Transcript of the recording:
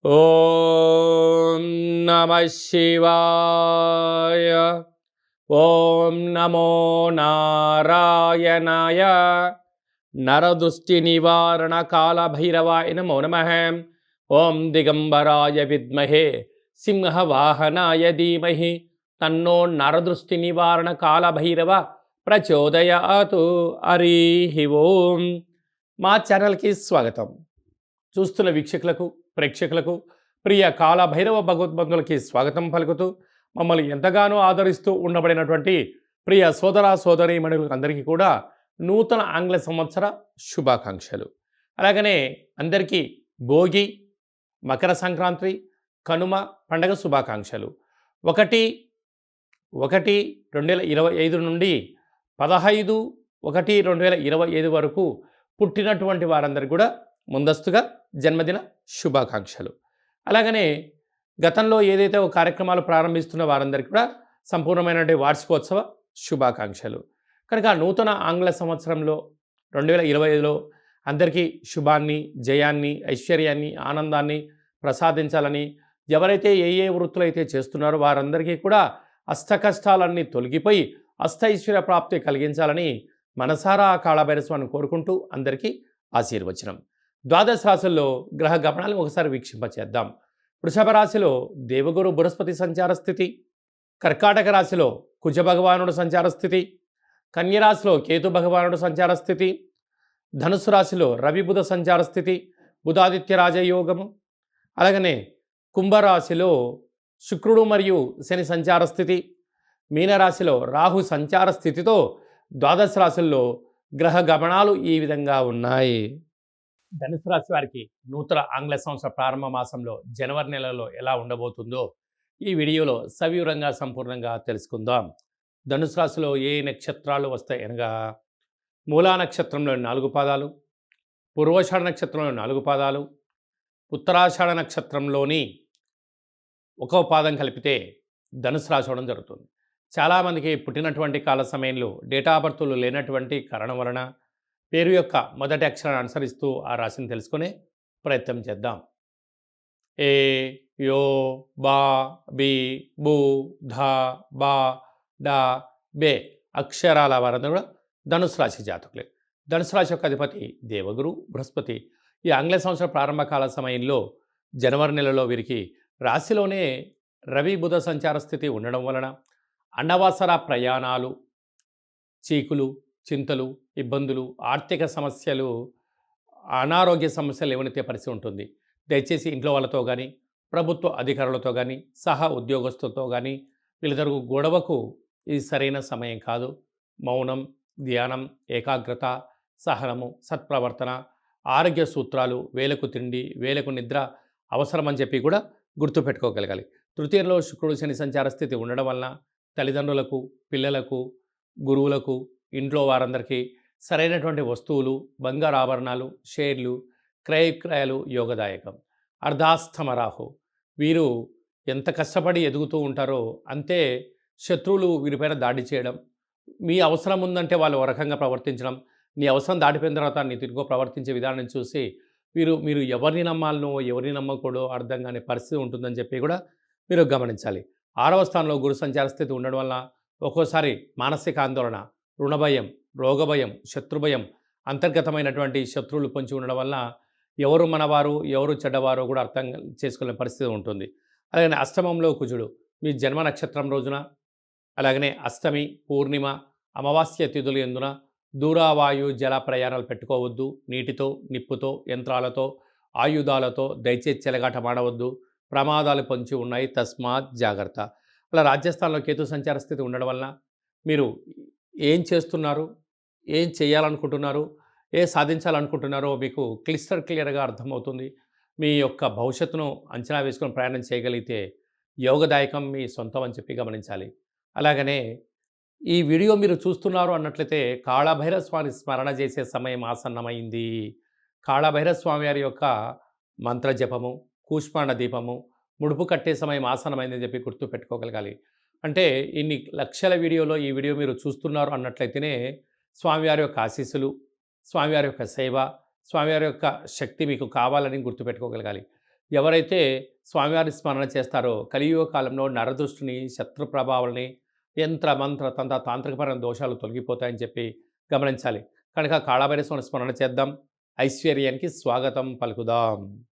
ఓం నమః శివాయ. ఓం నమో నారాయణాయ. నరదృష్టి నివారణ కాళభైరవాయ నమో నమః. ఓం దిగంబరాయ విద్మహే సింహవాహనాయ ధీమహి తన్నో నరదృష్టి నివారణ కాళభైరవ ప్రచోదయాతు. హరి ఓం. మా ఛానల్కి స్వాగతం. చూస్తున్న వీక్షకులకు, ప్రేక్షకులకు, ప్రియ కాళభైరవ భగవద్బంధులకి స్వాగతం పలుకుతూ మమ్మల్ని ఎంతగానో ఆదరిస్తూ ఉండబడినటువంటి ప్రియ సోదర సోదరీమణులకు అందరికీ కూడా నూతన ఆంగ్ల సంవత్సర శుభాకాంక్షలు. అలాగనే అందరికీ భోగి, మకర సంక్రాంతి, కనుమ పండగ శుభాకాంక్షలు. 1/1/2025 నుండి 15/1/2025 వరకు పుట్టినటువంటి వారందరికీ కూడా ముందస్తుగా జన్మదిన శుభాకాంక్షలు. అలాగనే గతంలో ఏదైతే కార్యక్రమాలు ప్రారంభిస్తున్న వారందరికీ కూడా సంపూర్ణమైనటువంటి వార్షికోత్సవ శుభాకాంక్షలు. కనుక నూతన ఆంగ్ల సంవత్సరంలో 2025లో అందరికీ శుభాన్ని, జయాన్ని, ఐశ్వర్యాన్ని, ఆనందాన్ని ప్రసాదించాలని, ఎవరైతే ఏ వృత్తులు అయితే చేస్తున్నారో వారందరికీ కూడా అష్టకష్టాలన్నీ తొలగిపోయి అష్టైశ్వర్య ప్రాప్తి కలిగించాలని మనసారా కాళభైరస్వామిని కోరుకుంటూ అందరికీ ఆశీర్వచనం. ద్వాదశ రాశుల్లో గ్రహ గమనాలు ఒకసారి వీక్షింపచేద్దాం. వృషభ రాశిలో దేవగురు బృహస్పతి సంచార స్థితి, కర్కాటక రాశిలో కుజ భగవానుడు సంచార స్థితి, కన్యరాశిలో కేతు భగవానుడు సంచార స్థితి, ధనుసు రాశిలో రవి బుధ సంచార స్థితి, బుధాదిత్య రాజయోగము. అలాగనే కుంభరాశిలో శుక్రుడు మరియు శని సంచార స్థితి, మీనరాశిలో రాహు సంచార స్థితితో ద్వాదశ రాశుల్లో గ్రహ గమనాలు ఈ విధంగా ఉన్నాయి. ధనుసు రాశి వారికి నూతన ఆంగ్ల సంవత్సర ప్రారంభ మాసంలో జనవరి నెలలో ఎలా ఉండబోతుందో ఈ వీడియోలో సవివరంగా సంపూర్ణంగా తెలుసుకుందాం. ధనుసు రాశిలో ఏ నక్షత్రాలు వస్తాయి అనగా మూలా నక్షత్రంలోని 4 పాదాలు, పూర్వాషాఢ నక్షత్రంలోని 4 పాదాలు, ఉత్తరాషాఢ నక్షత్రంలోని 1వ పాదం కలిపితే ధనుసు రాశి అవడం జరుగుతుంది. చాలామందికి పుట్టినటువంటి కాల సమయంలో డేటా ఆఫ్ బర్త్లు లేనటువంటి కారణం వలన పేరు యొక్క మొదటి అక్షరాన్ని అనుసరిస్తూ ఆ రాశిని తెలుసుకునే ప్రయత్నం చేద్దాం. ఏ, యో, బా, బి, బు, ధ, బా, డా, బే అక్షరాల వారందరూ కూడా ధనుసు రాశి జాతకులే. ధనుసు రాశి యొక్క అధిపతి దేవగురు బృహస్పతి. ఈ ఆంగ్ల సంవత్సర ప్రారంభ కాల సమయంలో జనవరి నెలలో వీరికి రాశిలోనే రవి బుధ సంచార స్థితి ఉండడం వలన అనవసర ప్రయాణాలు, చీకులు, చింతలు, ఇబ్బందులు, ఆర్థిక సమస్యలు, అనారోగ్య సమస్యలు ఏవైతే పరిస్థితి ఉంటుంది. దయచేసి ఇంట్లో వాళ్ళతో కానీ, ప్రభుత్వ అధికారులతో కానీ, సహా ఉద్యోగస్తులతో కానీ వీళ్ళిద్దరు గొడవకు ఇది సరైన సమయం కాదు. మౌనం, ధ్యానం, ఏకాగ్రత, సహనము, సత్ప్రవర్తన, ఆరోగ్య సూత్రాలు, వేలకు తిండి, వేలకు నిద్ర అవసరమని చెప్పి కూడా గుర్తుపెట్టుకోగలగాలి. తృతీయంలో శుక్రుడు శని సంచార స్థితి ఉండడం వలన తల్లిదండ్రులకు, పిల్లలకు, గురువులకు, ఇంట్లో వారందరికీ సరైనటువంటి వస్తువులు, బంగారు ఆభరణాలు, షేర్లు, క్రయవిక్రయాలు యోగదాయకం. అర్ధాస్తమ రాహు వీరు ఎంత కష్టపడి ఎదుగుతూ ఉంటారో అంతే శత్రువులు వీరిపైన దాడి చేయడం, మీ అవసరం ఉందంటే వాళ్ళు ఒక రకంగా ప్రవర్తించడం, నీ అవసరం దాటిపోయిన తర్వాత నీ తిరిగో ప్రవర్తించే విధానం చూసి మీరు ఎవరిని నమ్మాలనో ఎవరిని నమ్మకూడో అర్థం కాని పరిస్థితి ఉంటుందని చెప్పి కూడా మీరు గమనించాలి. 6వ స్థానంలో గురు సంచార స్థితి ఉండడం వల్ల ఒక్కోసారి మానసిక ఆందోళన, రుణభయం, రోగభయం, శత్రుభయం, అంతర్గతమైనటువంటి శత్రువులు పొంచి ఉండడం వల్ల ఎవరు మనవారు, ఎవరు చెడ్డవారో కూడా అర్థం చేసుకునే పరిస్థితి ఉంటుంది. అలాగనే అష్టమంలో కుజుడు మీ జన్మ నక్షత్రం రోజున, అలాగనే అష్టమి, పూర్ణిమ, అమావాస్య తిథులు ఎందున దూరావాయు జల ప్రయాణాలు పెట్టుకోవద్దు. నీటితో, నిప్పుతో, యంత్రాలతో, ఆయుధాలతో దయచేసి చెలగాట మాడవద్దు. ప్రమాదాలు పొంచి ఉన్నాయి, తస్మాత్ జాగ్రత్త. అలా రాజస్థాన్లో కేతు సంచార స్థితి ఉండడం వలన మీరు ఏం చేస్తున్నారు, ఏం చేయాలనుకుంటున్నారు, సాధించాలనుకుంటున్నారో మీకు క్లియర్గా అర్థమవుతుంది. మీ యొక్క భవిష్యత్తును అంచనా వేసుకొని ప్రయాణం చేయగలిగితే యోగదాయకం మీ సొంతం అని చెప్పి గమనించాలి. అలాగనే ఈ వీడియో మీరు చూస్తున్నారు అన్నట్లయితే కాళభైరవ స్వామి స్మరణ చేసే సమయం ఆసన్నమైంది. కాళభైరవ స్వామి వారి యొక్క మంత్ర జపము, కూష్మాండ దీపము, ముడుపు కట్టే సమయం ఆసన్నమైందని చెప్పి గుర్తు పెట్టుకోగలగాలి. అంటే ఇన్ని లక్షల వీడియోలో ఈ వీడియో మీరు చూస్తున్నారు అన్నట్లయితేనే స్వామివారి యొక్క ఆశీస్సులు, స్వామివారి యొక్క సేవ, స్వామివారి యొక్క శక్తి మీకు కావాలని గుర్తుపెట్టుకోగలగాలి. ఎవరైతే స్వామివారి స్మరణ చేస్తారో కలియుగ కాలంలో నరదృష్టిని, శత్రు ప్రభావాలని, యంత్ర, మంత్ర, తంత్ర, తాంత్రికపరమైన దోషాలు తొలగిపోతాయని చెప్పి గమనించాలి. కనుక కాళభైరవ స్మరణ చేద్దాం. ఐశ్వర్యానికి స్వాగతం పలుకుదాం.